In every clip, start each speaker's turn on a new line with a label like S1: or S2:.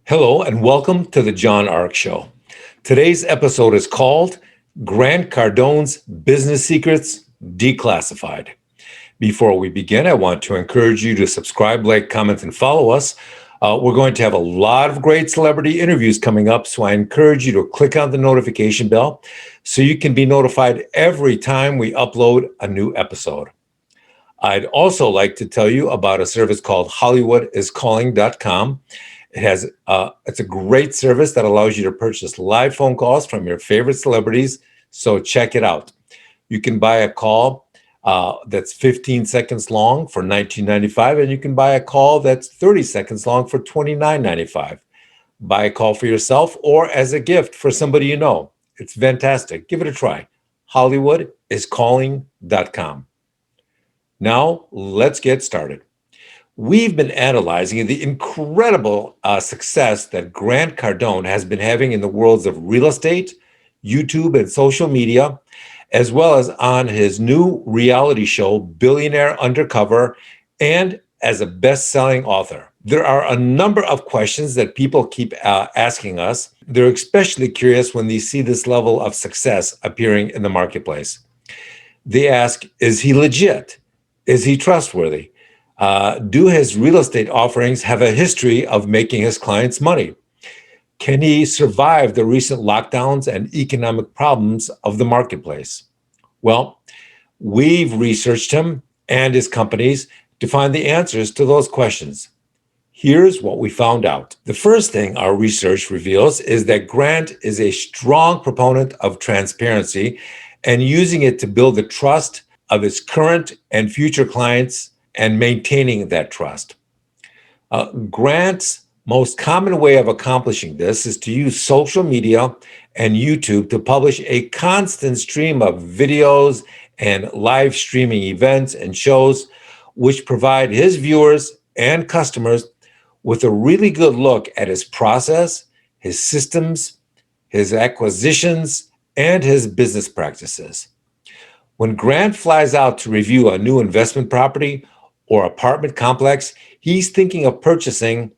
S1: Hello, and welcome to the John Ark Show. Today's episode is called Grant Cardone's Business Secrets Declassified. Before we begin, I want to encourage you to subscribe, like, comment, and follow us. We're going to have a lot of great celebrity interviews coming up, so I encourage you to click on the notification bell so you can be notified every time we upload a new episode. I'd also like to tell you about a service called HollywoodIsCalling.com. It's a great service that allows you to purchase live phone calls from your favorite celebrities. So check it out. You can buy a call that's 15 seconds long for $19.95, and you can buy a call that's 30 seconds long for $29.95. Buy a call for yourself or as a gift for somebody you know. It's fantastic. Give it a try. HollywoodIsCalling.com. Now, let's get started. We've been analyzing the incredible success that Grant Cardone has been having in the worlds of real estate, YouTube, and social media, as well as on his new reality show, Billionaire Undercover, and as a best-selling author. There are a number of questions that people keep asking us. They're especially curious when they see this level of success appearing in the marketplace. They ask, is he legit? Is he trustworthy? Do his real estate offerings have a history of making his clients money? Can he survive the recent lockdowns and economic problems of the marketplace? Well, we've researched him and his companies to find the answers to those questions. Here's what we found out. The first thing our research reveals is that Grant is a strong proponent of transparency and using it to build the trust of his current and future clients and maintaining that trust. Grant's most common way of accomplishing this is to use social media and YouTube to publish a constant stream of videos and live streaming events and shows, which provide his viewers and customers with a really good look at his process, his systems, his acquisitions, and his business practices. When Grant flies out to review a new investment property or apartment complex he's thinking of purchasing,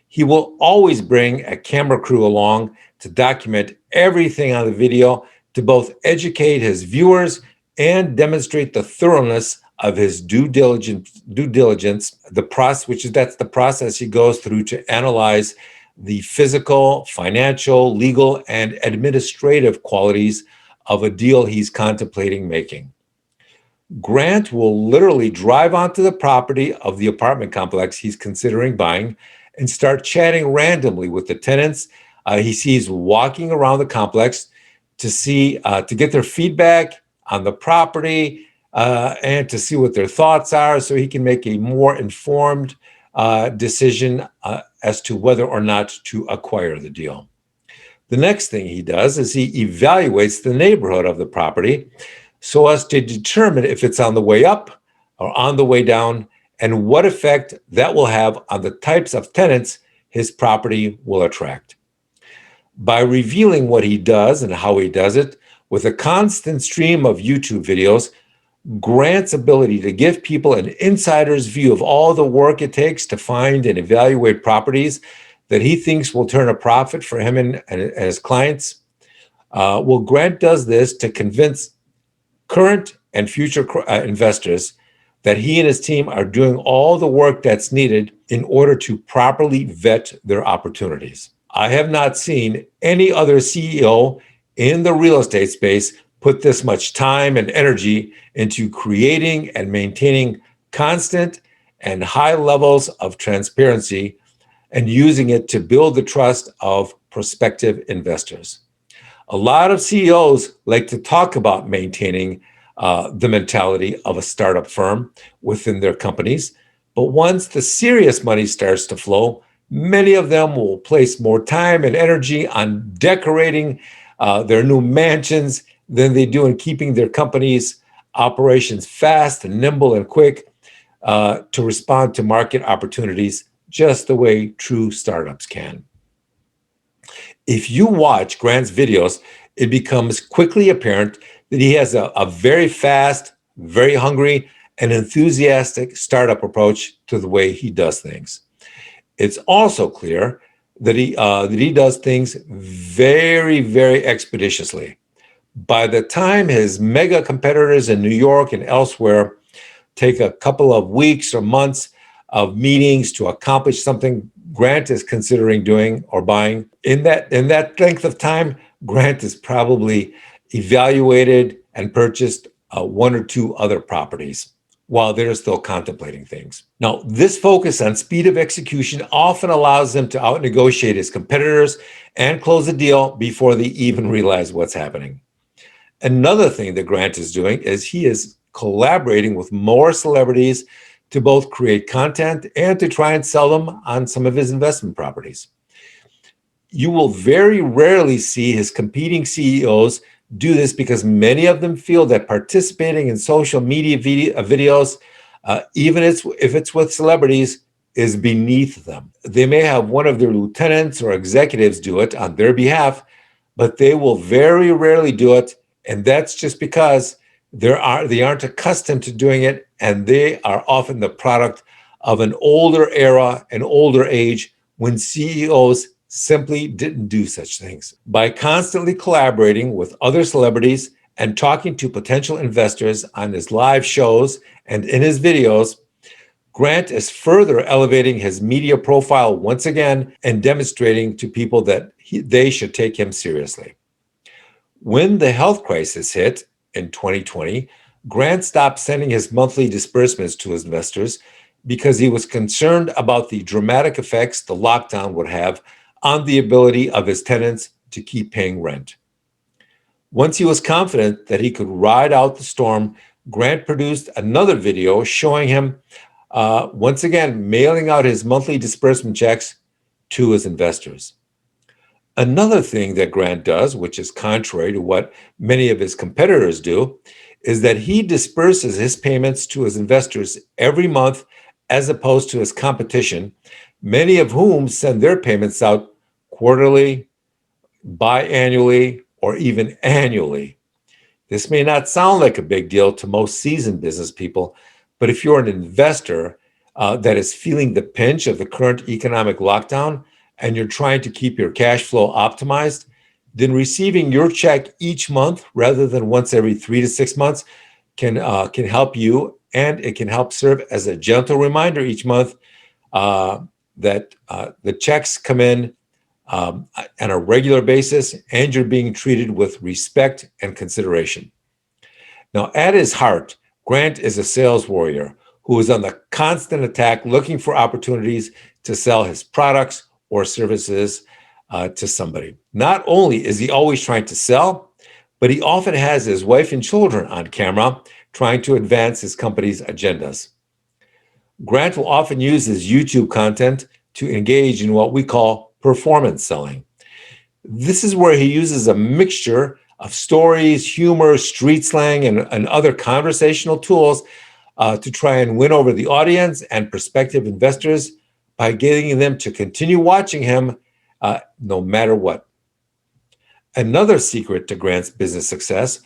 S1: he will always bring a camera crew along to document everything on the video to both educate his viewers and demonstrate the thoroughness of his due diligence, that's the process he goes through to analyze the physical, financial, legal, and administrative qualities of a deal he's contemplating making. Grant will literally drive onto the property of the apartment complex he's considering buying and start chatting randomly with the tenants he sees walking around the complex to get their feedback on the property and to see what their thoughts are so he can make a more informed decision as to whether or not to acquire the deal. The next thing he does is he evaluates the neighborhood of the property so as to determine if it's on the way up or on the way down and what effect that will have on the types of tenants his property will attract. By revealing what he does and how he does it with a constant stream of YouTube videos, Grant's ability to give people an insider's view of all the work it takes to find and evaluate properties that he thinks will turn a profit for him and his clients. Grant does this to convince current and future investors that he and his team are doing all the work that's needed in order to properly vet their opportunities. I have not seen any other CEO in the real estate space put this much time and energy into creating and maintaining constant and high levels of transparency and using it to build the trust of prospective investors. A lot of CEOs like to talk about maintaining the mentality of a startup firm within their companies, but once the serious money starts to flow, many of them will place more time and energy on decorating their new mansions than they do in keeping their company's operations fast and nimble and quick to respond to market opportunities just the way true startups can. If you watch Grant's videos, it becomes quickly apparent that he has a very fast, very hungry, and enthusiastic startup approach to the way he does things. It's also clear that he does things very, very expeditiously. By the time his mega competitors in New York and elsewhere take a couple of weeks or months of meetings to accomplish something Grant is considering doing or buying, in that length of time, Grant has probably evaluated and purchased one or two other properties while they're still contemplating things. Now, this focus on speed of execution often allows him to out-negotiate his competitors and close a deal before they even realize what's happening. Another thing that Grant is doing is he is collaborating with more celebrities to both create content and to try and sell them on some of his investment properties. You will very rarely see his competing CEOs do this because many of them feel that participating in social media videos, even if it's with celebrities, is beneath them. They may have one of their lieutenants or executives do it on their behalf, but they will very rarely do it. And that's just because they aren't accustomed to doing it, and they are often the product of an older era, an older age, when CEOs simply didn't do such things. By constantly collaborating with other celebrities and talking to potential investors on his live shows and in his videos, Grant is further elevating his media profile once again and demonstrating to people that they should take him seriously. When the health crisis hit in 2020, Grant stopped sending his monthly disbursements to his investors because he was concerned about the dramatic effects the lockdown would have on the ability of his tenants to keep paying rent. Once he was confident that he could ride out the storm, Grant produced another video showing him once again mailing out his monthly disbursement checks to his investors. Another thing that Grant does, which is contrary to what many of his competitors do, is that he disperses his payments to his investors every month as opposed to his competition, many of whom send their payments out quarterly, biannually, or even annually. This may not sound like a big deal to most seasoned business people, but if you're an investor that is feeling the pinch of the current economic lockdown and you're trying to keep your cash flow optimized, then receiving your check each month rather than once every 3 to 6 months can help you, and it can help serve as a gentle reminder each month that the checks come in on a regular basis and you're being treated with respect and consideration. Now, at his heart, Grant is a sales warrior who is on the constant attack looking for opportunities to sell his products or services to somebody. Not only is he always trying to sell, but he often has his wife and children on camera trying to advance his company's agendas. Grant will often use his YouTube content to engage in what we call performance selling. This is where he uses a mixture of stories, humor, street slang, and other conversational tools to try and win over the audience and prospective investors by getting them to continue watching him no matter what. Another secret to Grant's business success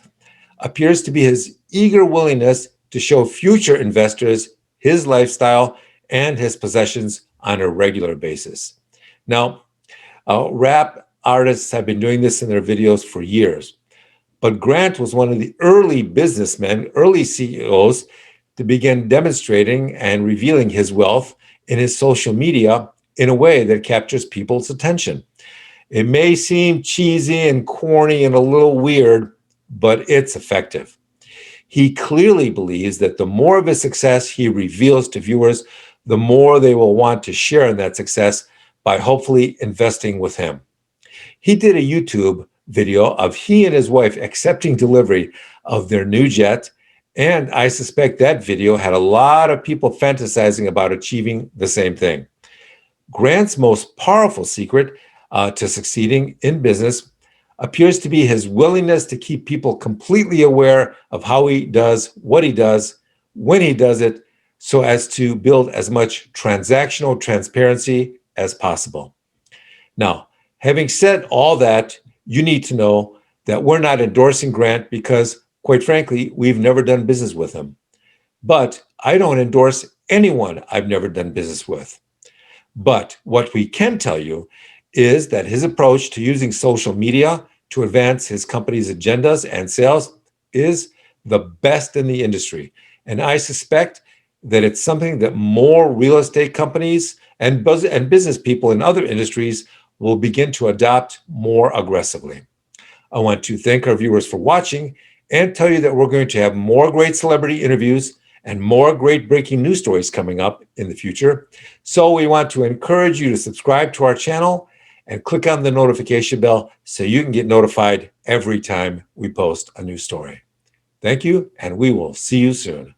S1: appears to be his eager willingness to show future investors his lifestyle and his possessions on a regular basis. Now, rap artists have been doing this in their videos for years, but Grant was one of the early businessmen, early CEOs to begin demonstrating and revealing his wealth in his social media in a way that captures people's attention. It may seem cheesy and corny and a little weird, but it's effective. He clearly believes that the more of his success he reveals to viewers, the more they will want to share in that success by hopefully investing with him. He did a YouTube video of he and his wife accepting delivery of their new jet, and I suspect that video had a lot of people fantasizing about achieving the same thing. Grant's most powerful secret to succeeding in business appears to be his willingness to keep people completely aware of how he does, what he does, when he does it, so as to build as much transactional transparency as possible. Now, having said all that, you need to know that we're not endorsing Grant because, quite frankly, we've never done business with him. But I don't endorse anyone I've never done business with. But what we can tell you is that his approach to using social media to advance his company's agendas and sales is the best in the industry. And I suspect that it's something that more real estate companies and business people in other industries will begin to adopt more aggressively. I want to thank our viewers for watching and tell you that we're going to have more great celebrity interviews and more great breaking news stories coming up in the future. So we want to encourage you to subscribe to our channel and click on the notification bell so you can get notified every time we post a new story. Thank you, and we will see you soon.